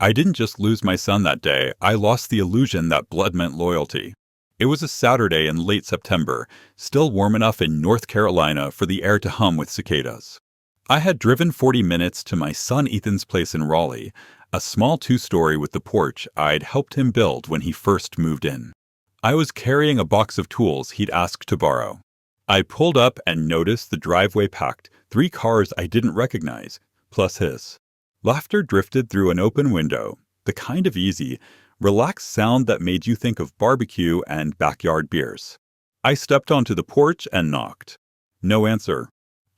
I didn't just lose my son that day, I lost the illusion that blood meant loyalty. It was a Saturday in late September, still warm enough in North Carolina for the air to hum with cicadas. I had driven 40 minutes to my son Ethan's place in Raleigh, a small two-story with the porch I'd helped him build when he first moved in. I was carrying a box of tools he'd asked to borrow. I pulled up and noticed the driveway packed, 3 cars I didn't recognize, plus his. Laughter drifted through an open window, the kind of easy, relaxed sound that made you think of barbecue and backyard beers. I stepped onto the porch and knocked. No answer.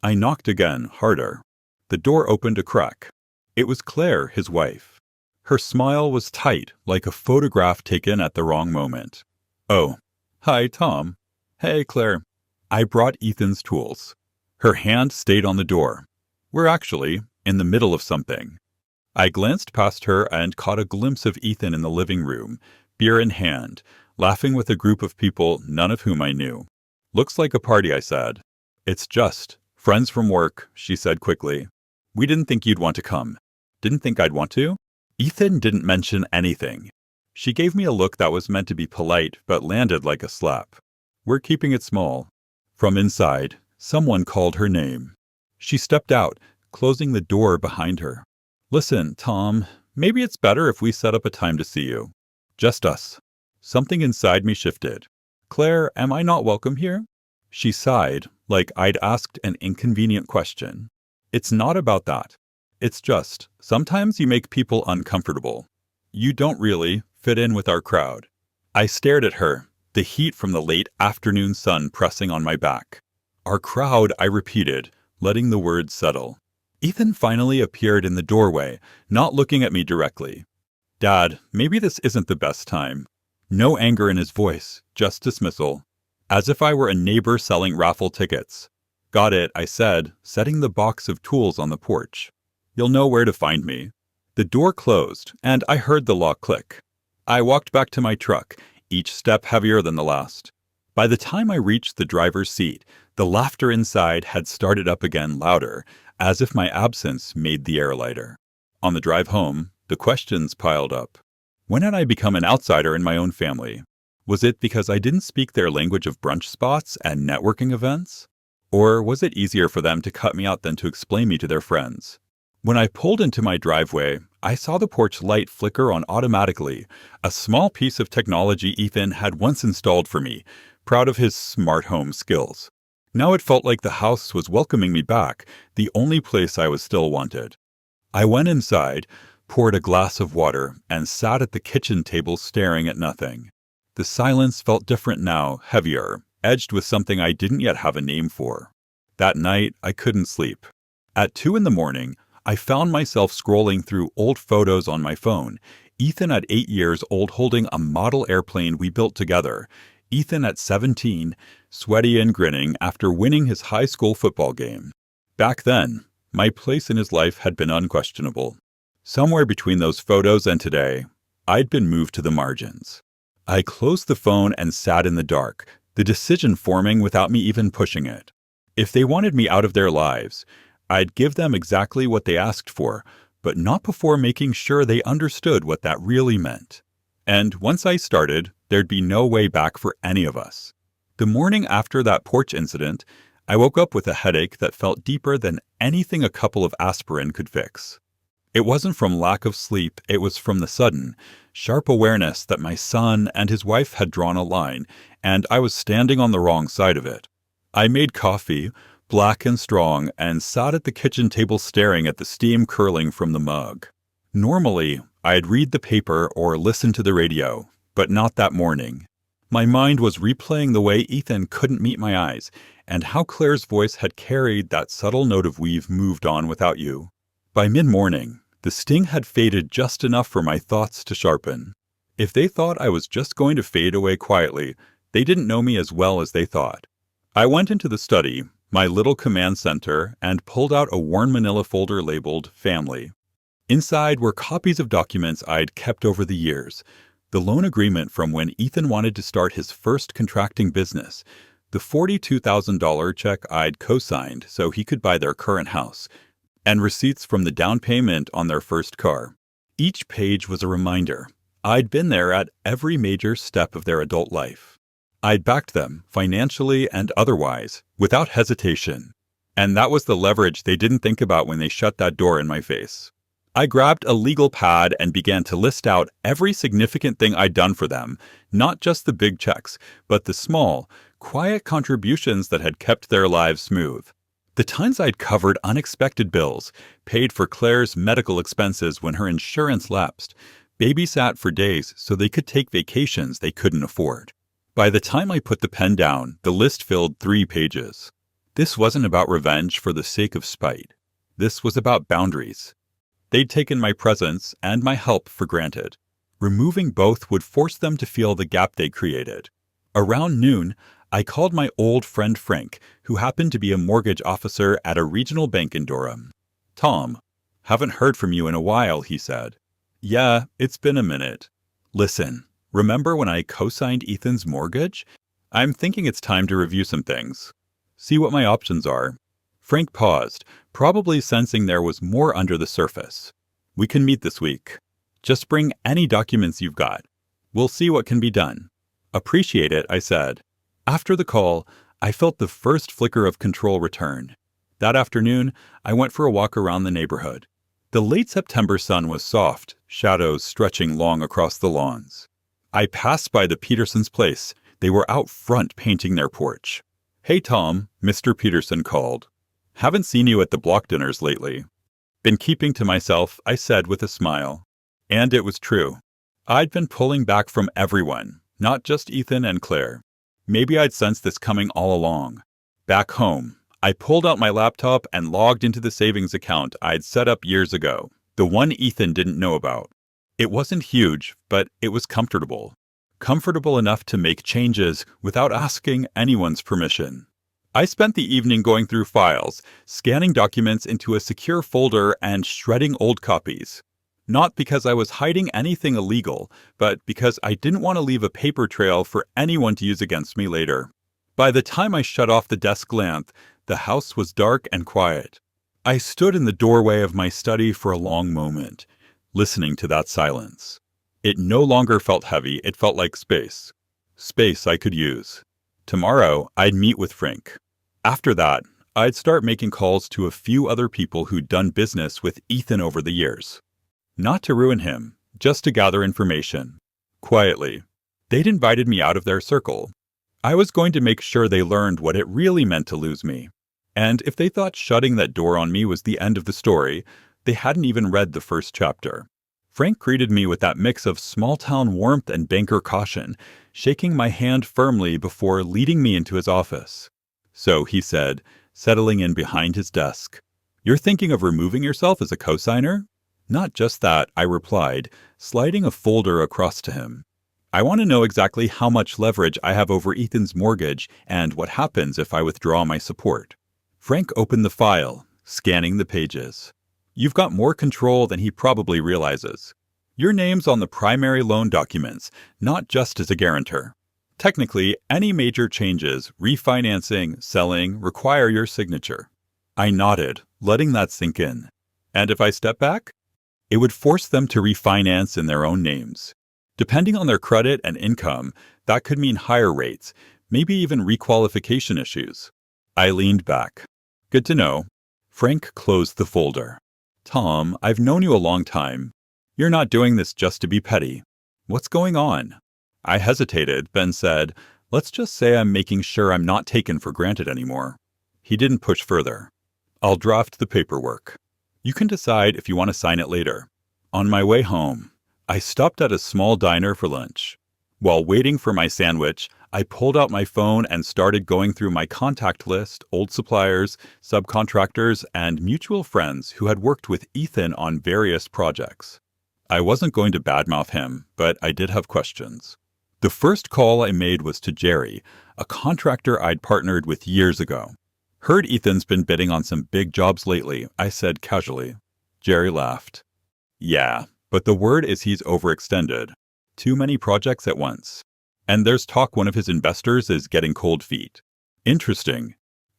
I knocked again, harder. The door opened a crack. It was Claire, his wife. Her smile was tight, like a photograph taken at the wrong moment. "Oh, hi, Tom." "Hey, Claire." I brought Ethan's tools. Her hand stayed on the door. "We're actually in the middle of something." I glanced past her and caught a glimpse of Ethan in the living room, beer in hand, laughing with a group of people, none of whom I knew. "Looks like a party," I said. "It's just friends from work," she said quickly. "We didn't think you'd want to come." "Didn't think I'd want to?" Ethan didn't mention anything. She gave me a look that was meant to be polite, but landed like a slap. "We're keeping it small." From inside, someone called her name. She stepped out, closing the door behind her. "Listen, Tom, maybe it's better if we set up a time to see you. Just us." Something inside me shifted. "Claire, am I not welcome here?" She sighed, like I'd asked an inconvenient question. "It's not about that. It's just, sometimes you make people uncomfortable. You don't really fit in with our crowd." I stared at her, the heat from the late afternoon sun pressing on my back. "Our crowd," I repeated, letting the words settle. Ethan finally appeared in the doorway, not looking at me directly. "Dad, maybe this isn't the best time." No anger in his voice, just dismissal. As if I were a neighbor selling raffle tickets. "Got it," I said, setting the box of tools on the porch. "You'll know where to find me." The door closed, and I heard the lock click. I walked back to my truck, each step heavier than the last. By the time I reached the driver's seat, the laughter inside had started up again louder, as if my absence made the air lighter. On the drive home, the questions piled up. When had I become an outsider in my own family? Was it because I didn't speak their language of brunch spots and networking events? Or was it easier for them to cut me out than to explain me to their friends? When I pulled into my driveway, I saw the porch light flicker on automatically, a small piece of technology Ethan had once installed for me, proud of his smart home skills. Now it felt like the house was welcoming me back, the only place I was still wanted. I went inside, poured a glass of water, and sat at the kitchen table staring at nothing. The silence felt different now, heavier, edged with something I didn't yet have a name for. That night, I couldn't sleep. At 2 a.m, I found myself scrolling through old photos on my phone. Ethan at 8 years old holding a model airplane we built together. Ethan at 17, sweaty and grinning after winning his high school football game. Back then, my place in his life had been unquestionable. Somewhere between those photos and today, I'd been moved to the margins. I closed the phone and sat in the dark, the decision forming without me even pushing it. If they wanted me out of their lives, I'd give them exactly what they asked for, but not before making sure they understood what that really meant. And once I started, there'd be no way back for any of us. The morning after that porch incident, I woke up with a headache that felt deeper than anything a couple of aspirin could fix. It wasn't from lack of sleep, it was from the sudden, sharp awareness that my son and his wife had drawn a line, and I was standing on the wrong side of it. I made coffee, black and strong, and sat at the kitchen table staring at the steam curling from the mug. Normally, I'd read the paper or listen to the radio, but not that morning. My mind was replaying the way Ethan couldn't meet my eyes, and how Claire's voice had carried that subtle note of "we've moved on without you." By mid-morning, the sting had faded just enough for my thoughts to sharpen. If they thought I was just going to fade away quietly, they didn't know me as well as they thought. I went into the study, my little command center, and pulled out a worn manila folder labeled Family. Inside were copies of documents I'd kept over the years. The loan agreement from when Ethan wanted to start his first contracting business, the $42,000 check I'd co-signed so he could buy their current house, and receipts from the down payment on their first car. Each page was a reminder. I'd been there at every major step of their adult life. I'd backed them, financially and otherwise, without hesitation. And that was the leverage they didn't think about when they shut that door in my face. I grabbed a legal pad and began to list out every significant thing I'd done for them, not just the big checks, but the small, quiet contributions that had kept their lives smooth. The times I'd covered unexpected bills, paid for Claire's medical expenses when her insurance lapsed, babysat for days so they could take vacations they couldn't afford. By the time I put the pen down, the list filled 3 pages. This wasn't about revenge for the sake of spite. This was about boundaries. They'd taken my presence and my help for granted. Removing both would force them to feel the gap they created. Around noon, I called my old friend Frank, who happened to be a mortgage officer at a regional bank in Durham. "Tom, haven't heard from you in a while," he said. "Yeah, it's been a minute. Listen, remember when I co-signed Ethan's mortgage? I'm thinking it's time to review some things. See what my options are." Frank paused, probably sensing there was more under the surface. "We can meet this week. Just bring any documents you've got. We'll see what can be done." "Appreciate it," I said. After the call, I felt the first flicker of control return. That afternoon, I went for a walk around the neighborhood. The late September sun was soft, shadows stretching long across the lawns. I passed by the Petersons' place. They were out front painting their porch. "Hey, Tom," Mr. Peterson called. "Haven't seen you at the block dinners lately." "Been keeping to myself," I said with a smile. And it was true. I'd been pulling back from everyone, not just Ethan and Claire. Maybe I'd sensed this coming all along. Back home, I pulled out my laptop and logged into the savings account I'd set up years ago, the one Ethan didn't know about. It wasn't huge, but it was comfortable. Comfortable enough to make changes without asking anyone's permission. I spent the evening going through files, scanning documents into a secure folder and shredding old copies. Not because I was hiding anything illegal, but because I didn't want to leave a paper trail for anyone to use against me later. By the time I shut off the desk lamp, the house was dark and quiet. I stood in the doorway of my study for a long moment, listening to that silence. It no longer felt heavy, it felt like space. Space I could use. Tomorrow, I'd meet with Frank. After that, I'd start making calls to a few other people who'd done business with Ethan over the years. Not to ruin him, just to gather information. Quietly. They'd invited me out of their circle. I was going to make sure they learned what it really meant to lose me. And if they thought shutting that door on me was the end of the story, they hadn't even read the first chapter. Frank greeted me with that mix of small-town warmth and banker caution, shaking my hand firmly before leading me into his office. "So," he said, settling in behind his desk, "you're thinking of removing yourself as a cosigner?" "Not just that," I replied, sliding a folder across to him. "I want to know exactly how much leverage I have over Ethan's mortgage and what happens if I withdraw my support." Frank opened the file, scanning the pages. "You've got more control than he probably realizes. Your name's on the primary loan documents, not just as a guarantor. Technically, any major changes, refinancing, selling, require your signature." I nodded, letting that sink in. "And if I step back?" "It would force them to refinance in their own names. Depending on their credit and income, that could mean higher rates, maybe even requalification issues." I leaned back. "Good to know." Frank closed the folder. "Tom, I've known you a long time. You're not doing this just to be petty. What's going on?" I hesitated, then said, "Let's just say I'm making sure I'm not taken for granted anymore." He didn't push further. "I'll draft the paperwork. You can decide if you want to sign it later." On my way home, I stopped at a small diner for lunch. While waiting for my sandwich, I pulled out my phone and started going through my contact list, old suppliers, subcontractors, and mutual friends who had worked with Ethan on various projects. I wasn't going to badmouth him, but I did have questions. The first call I made was to Jerry, a contractor I'd partnered with years ago. "Heard Ethan's been bidding on some big jobs lately," I said casually. Jerry laughed. "Yeah, but the word is he's overextended. Too many projects at once. And there's talk one of his investors is getting cold feet." "Interesting."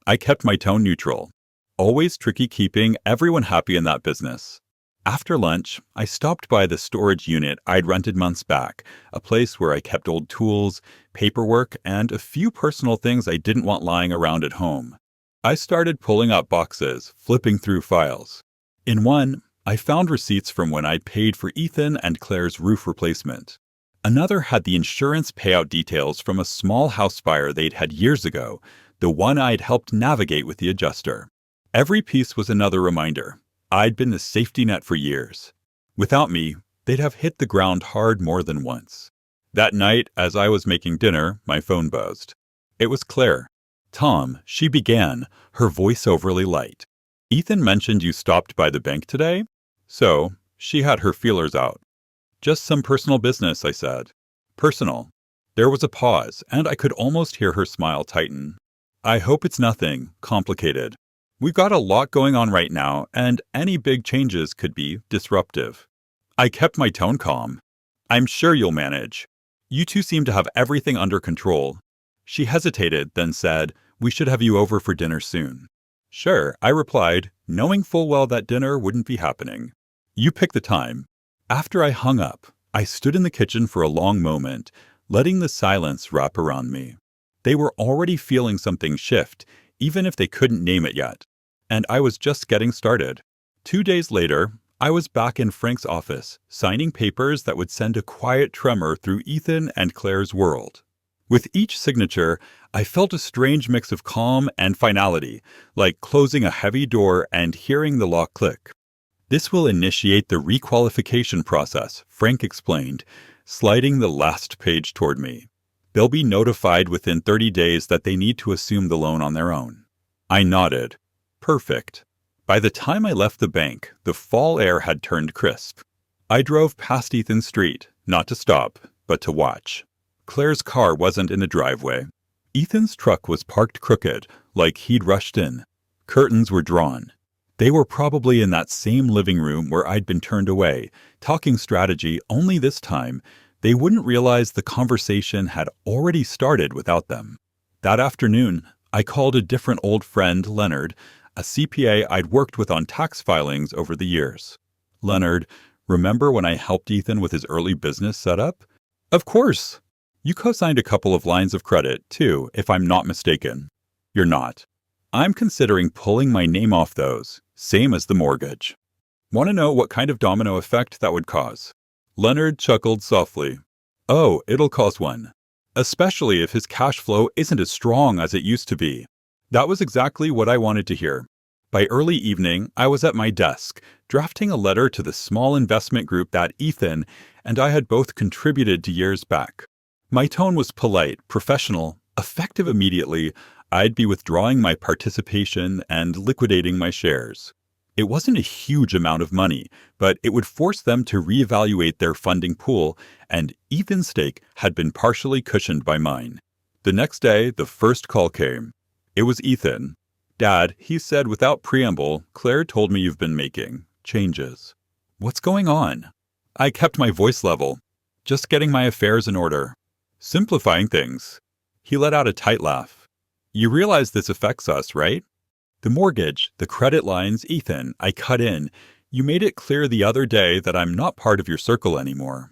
I kept my tone neutral. Always tricky keeping everyone happy in that business. After lunch, I stopped by the storage unit I'd rented months back, a place where I kept old tools, paperwork, and a few personal things I didn't want lying around at home. I started pulling out boxes, flipping through files. In one, I found receipts from when I'd paid for Ethan and Claire's roof replacement. Another had the insurance payout details from a small house fire they'd had years ago, the one I'd helped navigate with the adjuster. Every piece was another reminder. I'd been the safety net for years. Without me, they'd have hit the ground hard more than once. That night, as I was making dinner, my phone buzzed. It was Claire. "Tom," she began, her voice overly light. "Ethan mentioned you stopped by the bank today?" So, she had her feelers out. "Just some personal business," I said. "Personal." There was a pause, and I could almost hear her smile tighten. "I hope it's nothing complicated. We've got a lot going on right now, and any big changes could be disruptive." I kept my tone calm. "I'm sure you'll manage. You two seem to have everything under control." She hesitated, then said, "We should have you over for dinner soon." "Sure," I replied, knowing full well that dinner wouldn't be happening. "You pick the time." After I hung up, I stood in the kitchen for a long moment, letting the silence wrap around me. They were already feeling something shift, even if they couldn't name it yet. And I was just getting started. 2 days later, I was back in Frank's office, signing papers that would send a quiet tremor through Ethan and Claire's world. With each signature, I felt a strange mix of calm and finality, like closing a heavy door and hearing the lock click. "This will initiate the requalification process," Frank explained, sliding the last page toward me. "They'll be notified within 30 days that they need to assume the loan on their own." I nodded. Perfect. By the time I left the bank, the fall air had turned crisp. I drove past Ethan's street, not to stop, but to watch. Claire's car wasn't in the driveway. Ethan's truck was parked crooked, like he'd rushed in. Curtains were drawn. They were probably in that same living room where I'd been turned away, talking strategy, only this time they wouldn't realize the conversation had already started without them. That afternoon, I called a different old friend, Leonard, a CPA I'd worked with on tax filings over the years. "Leonard, remember when I helped Ethan with his early business setup?" "Of course. You co-signed a couple of lines of credit, too, if I'm not mistaken." "You're not. I'm considering pulling my name off those, same as the mortgage." "Want to know what kind of domino effect that would cause?" Leonard chuckled softly. "Oh, it'll cause one. Especially if his cash flow isn't as strong as it used to be." That was exactly what I wanted to hear. By early evening, I was at my desk, drafting a letter to the small investment group that Ethan and I had both contributed to years back. My tone was polite, professional, effective immediately. I'd be withdrawing my participation and liquidating my shares. It wasn't a huge amount of money, but it would force them to reevaluate their funding pool, and Ethan's stake had been partially cushioned by mine. The next day, the first call came. It was Ethan. "Dad," he said without preamble, "Claire told me you've been making changes." "What's going on?" I kept my voice level. "Just getting my affairs in order. Simplifying things." He let out a tight laugh. "You realize this affects us, right?" "The mortgage, the credit lines, Ethan," I cut in. "You made it clear the other day that I'm not part of your circle anymore."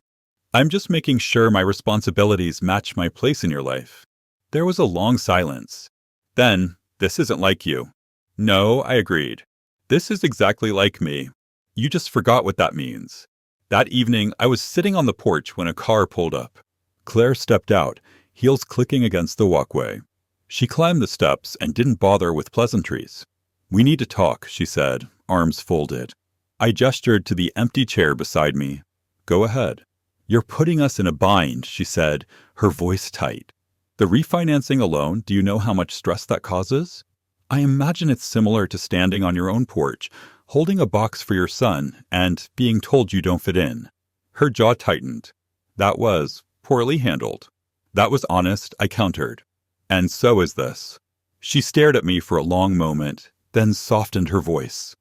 "I'm just making sure my responsibilities match my place in your life." There was a long silence. Then, "This isn't like you." "No," I agreed. "This is exactly like me. You just forgot what that means." That evening, I was sitting on the porch when a car pulled up. Claire stepped out, heels clicking against the walkway. She climbed the steps and didn't bother with pleasantries. "We need to talk," she said, arms folded. I gestured to the empty chair beside me. "Go ahead." "You're putting us in a bind," she said, her voice tight. "The refinancing alone, do you know how much stress that causes? I imagine it's similar to standing on your own porch, holding a box for your son, and being told you don't fit in." Her jaw tightened. "That was poorly handled." "That was honest," I countered. "And so is this." She stared at me for a long moment, then softened her voice.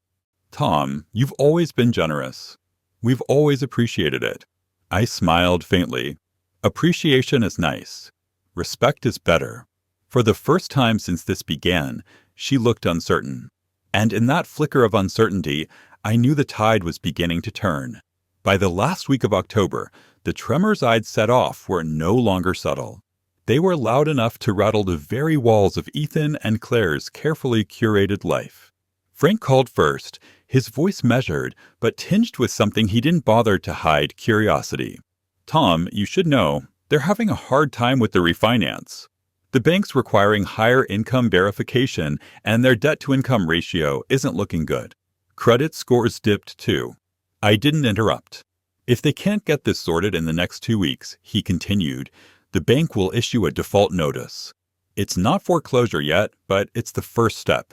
"Tom, you've always been generous. We've always appreciated it." I smiled faintly. "Appreciation is nice. Respect is better." For the first time since this began, she looked uncertain. And in that flicker of uncertainty, I knew the tide was beginning to turn. By the last week of October, the tremors I'd set off were no longer subtle. They were loud enough to rattle the very walls of Ethan and Claire's carefully curated life. Frank called first, his voice measured, but tinged with something he didn't bother to hide: curiosity. "Tom, you should know, they're having a hard time with the refinance. The bank's requiring higher income verification, and their debt-to-income ratio isn't looking good. Credit scores dipped too." I didn't interrupt. "If they can't get this sorted in the next 2 weeks," he continued, "the bank will issue a default notice. It's not foreclosure yet, but it's the first step."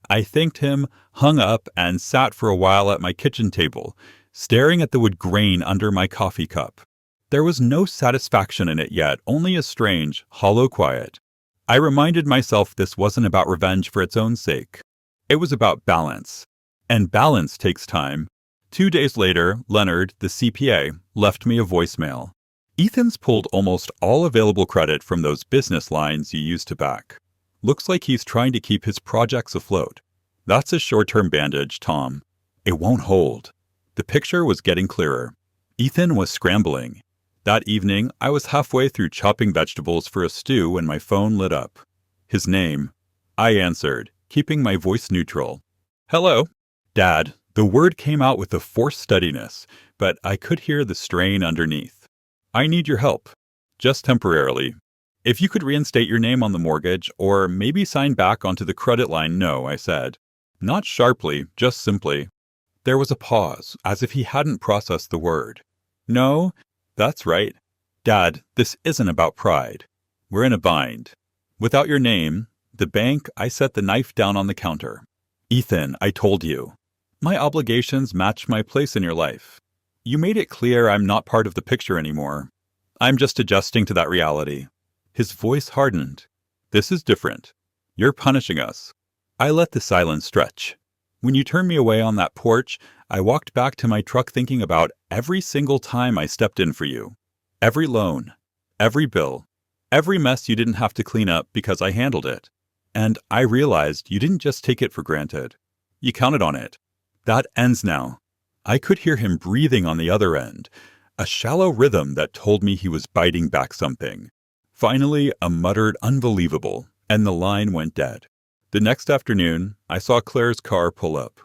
I thanked him, hung up, and sat for a while at my kitchen table, staring at the wood grain under my coffee cup. There was no satisfaction in it yet, only a strange, hollow quiet. I reminded myself this wasn't about revenge for its own sake. It was about balance. And balance takes time. 2 days later, Leonard, the CPA, left me a voicemail. "Ethan's pulled almost all available credit from those business lines you used to back. Looks like he's trying to keep his projects afloat. That's a short-term bandage, Tom. It won't hold." The picture was getting clearer. Ethan was scrambling. That evening, I was halfway through chopping vegetables for a stew when my phone lit up. His name. I answered, keeping my voice neutral. "Hello." "Dad." The word came out with a forced steadiness, but I could hear the strain underneath. "I need your help. Just temporarily. If you could reinstate your name on the mortgage, or maybe sign back onto the credit line." "No," I said. Not sharply, just simply. There was a pause, as if he hadn't processed the word. "No, that's right. Dad, this isn't about pride. We're in a bind. Without your name, the bank," I set the knife down on the counter. "Ethan, I told you. My obligations match my place in your life. You made it clear I'm not part of the picture anymore. I'm just adjusting to that reality." His voice hardened. "This is different. You're punishing us." I let the silence stretch. "When you turned me away on that porch, I walked back to my truck thinking about every single time I stepped in for you. Every loan, every bill, every mess you didn't have to clean up because I handled it. And I realized you didn't just take it for granted. You counted on it. That ends now." I could hear him breathing on the other end, a shallow rhythm that told me he was biting back something. Finally, a muttered "unbelievable," and the line went dead. The next afternoon, I saw Claire's car pull up.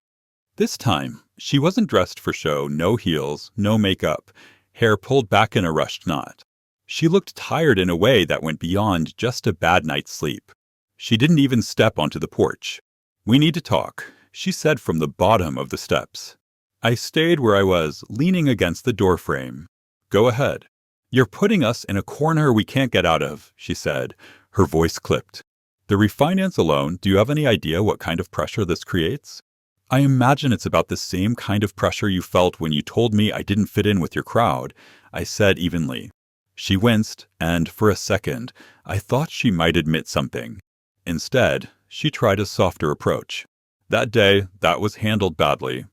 This time, she wasn't dressed for show, no heels, no makeup, hair pulled back in a rushed knot. She looked tired in a way that went beyond just a bad night's sleep. She didn't even step onto the porch. "We need to talk," she said from the bottom of the steps. I stayed where I was, leaning against the doorframe. "Go ahead." "You're putting us in a corner we can't get out of," she said. Her voice clipped. "The refinance alone, do you have any idea what kind of pressure this creates?" "I imagine it's about the same kind of pressure you felt when you told me I didn't fit in with your crowd," I said evenly. She winced, and for a second, I thought she might admit something. Instead, she tried a softer approach. That day, that was handled badly.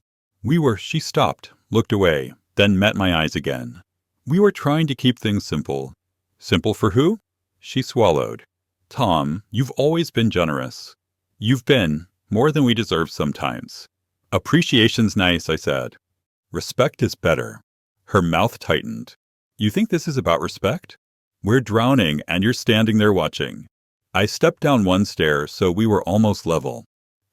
She stopped, looked away, then met my eyes again. "We were trying to keep things simple." "Simple for who?" She swallowed. "Tom, you've always been generous. You've been more than we deserve sometimes." "Appreciation's nice," I said. "Respect is better." Her mouth tightened. "You think this is about respect? We're drowning, and you're standing there watching." I stepped down one stair, so we were almost level.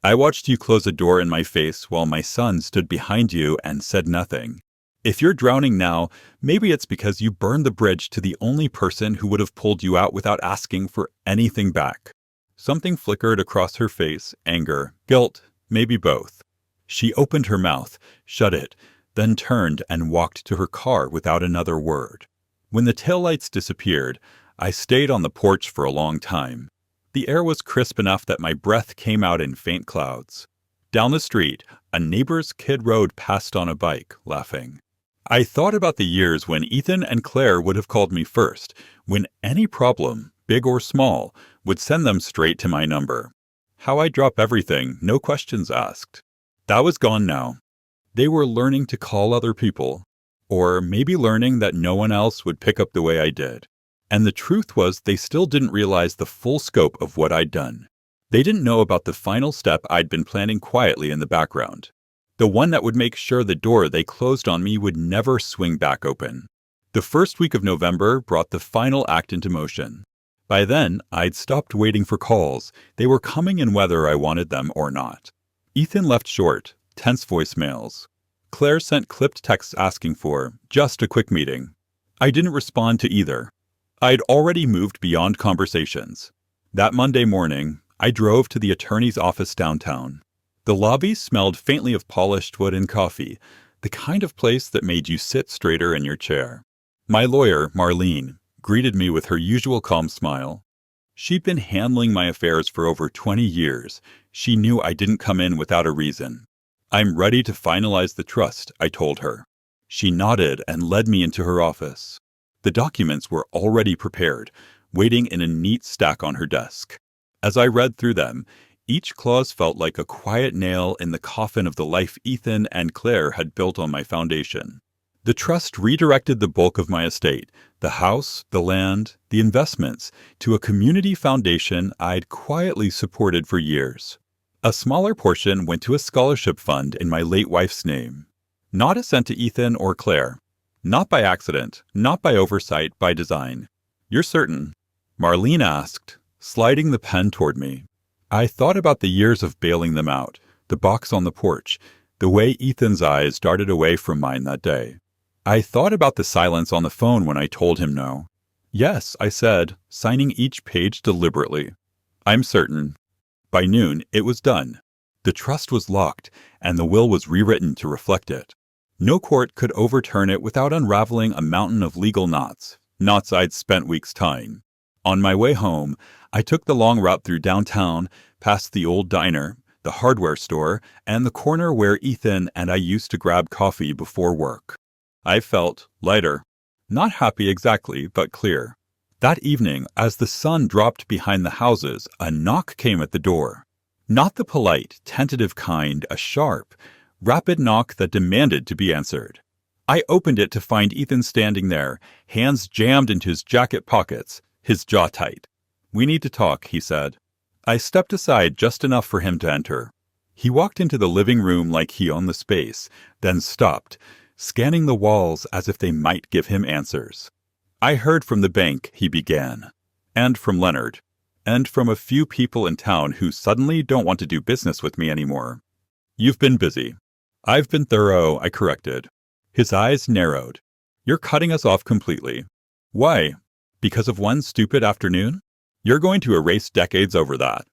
"I watched you close a door in my face while my son stood behind you and said nothing. If you're drowning now, maybe it's because you burned the bridge to the only person who would have pulled you out without asking for anything back." Something flickered across her face, anger, guilt, maybe both. She opened her mouth, shut it, then turned and walked to her car without another word. When the taillights disappeared, I stayed on the porch for a long time. The air was crisp enough that my breath came out in faint clouds. Down the street, a neighbor's kid rode past on a bike, laughing. I thought about the years when Ethan and Claire would have called me first, when any problem, big or small, would send them straight to my number. How I'd drop everything, no questions asked. That was gone now. They were learning to call other people, or maybe learning that no one else would pick up the way I did. And the truth was they still didn't realize the full scope of what I'd done. They didn't know about the final step I'd been planning quietly in the background. The one that would make sure the door they closed on me would never swing back open. The first week of November brought the final act into motion. By then, I'd stopped waiting for calls. They were coming in whether I wanted them or not. Ethan left short, tense voicemails. Claire sent clipped texts asking for just a quick meeting. I didn't respond to either. I'd already moved beyond conversations. That Monday morning, I drove to the attorney's office downtown. The lobby smelled faintly of polished wood and coffee, the kind of place that made you sit straighter in your chair. My lawyer, Marlene, greeted me with her usual calm smile. She'd been handling my affairs for over 20 years. She knew I didn't come in without a reason. "I'm ready to finalize the trust," I told her. She nodded and led me into her office. The documents were already prepared, waiting in a neat stack on her desk. As I read through them, each clause felt like a quiet nail in the coffin of the life Ethan and Claire had built on my foundation. The trust redirected the bulk of my estate, the house, the land, the investments, to a community foundation I'd quietly supported for years. A smaller portion went to a scholarship fund in my late wife's name. Not a cent to Ethan or Claire. Not by accident, not by oversight, by design. "You're certain?" Marlene asked, sliding the pen toward me. I thought about the years of bailing them out, the box on the porch, the way Ethan's eyes darted away from mine that day. I thought about the silence on the phone when I told him no. "Yes," I said, signing each page deliberately. "I'm certain." By noon, it was done. The trust was locked, and the will was rewritten to reflect it. No court could overturn it without unraveling a mountain of legal knots I'd spent weeks tying. On my way home, I took the long route through downtown, past the old diner, the hardware store, and the corner where Ethan and I used to grab coffee before work. I felt lighter. Not happy exactly, but clear. That evening, as the sun dropped behind the houses, a knock came at the door. Not the polite, tentative kind, a sharp, rapid knock that demanded to be answered. I opened it to find Ethan standing there, hands jammed into his jacket pockets, his jaw tight. "We need to talk," he said. I stepped aside just enough for him to enter. He walked into the living room like he owned the space, then stopped, scanning the walls as if they might give him answers. "I heard from the bank," he began, "and from Leonard, and from a few people in town who suddenly don't want to do business with me anymore. You've been busy." "I've been thorough," I corrected. His eyes narrowed. "You're cutting us off completely." "Why? Because of one stupid afternoon? You're going to erase decades over that."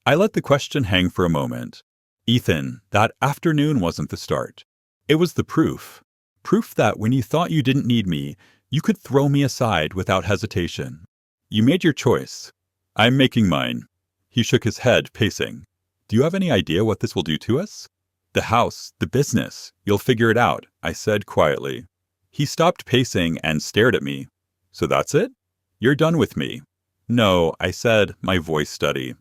I let the question hang for a moment. "Ethan, that afternoon wasn't the start. It was the proof. Proof that when you thought you didn't need me, you could throw me aside without hesitation. You made your choice. I'm making mine." He shook his head, pacing. "Do you have any idea what this will do to us?" "The house, the business. You'll figure it out," I said quietly. He stopped pacing and stared at me. "So that's it? You're done with me?" "No," I said, my voice steady.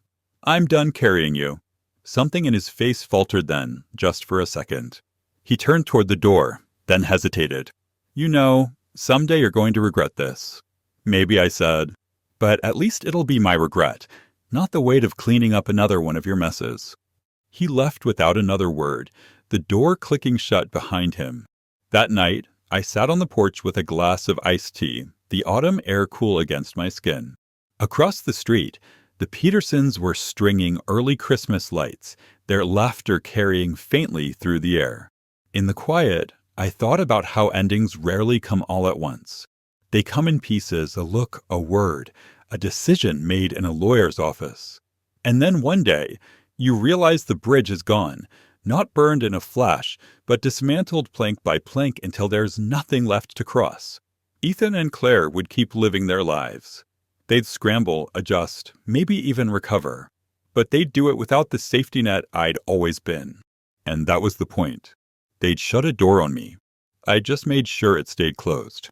"I'm done carrying you." Something in his face faltered then, just for a second. He turned toward the door, then hesitated. "You know, someday you're going to regret this." "Maybe," I said. "But at least it'll be my regret, not the weight of cleaning up another one of your messes." He left without another word, the door clicking shut behind him. That night, I sat on the porch with a glass of iced tea, the autumn air cool against my skin. Across the street, the Petersons were stringing early Christmas lights, their laughter carrying faintly through the air. In the quiet, I thought about how endings rarely come all at once. They come in pieces, a look, a word, a decision made in a lawyer's office. And then one day, you realize the bridge is gone, not burned in a flash, but dismantled plank by plank until there's nothing left to cross. Ethan and Claire would keep living their lives. They'd scramble, adjust, maybe even recover. But they'd do it without the safety net I'd always been. And that was the point. They'd shut a door on me. I just made sure it stayed closed.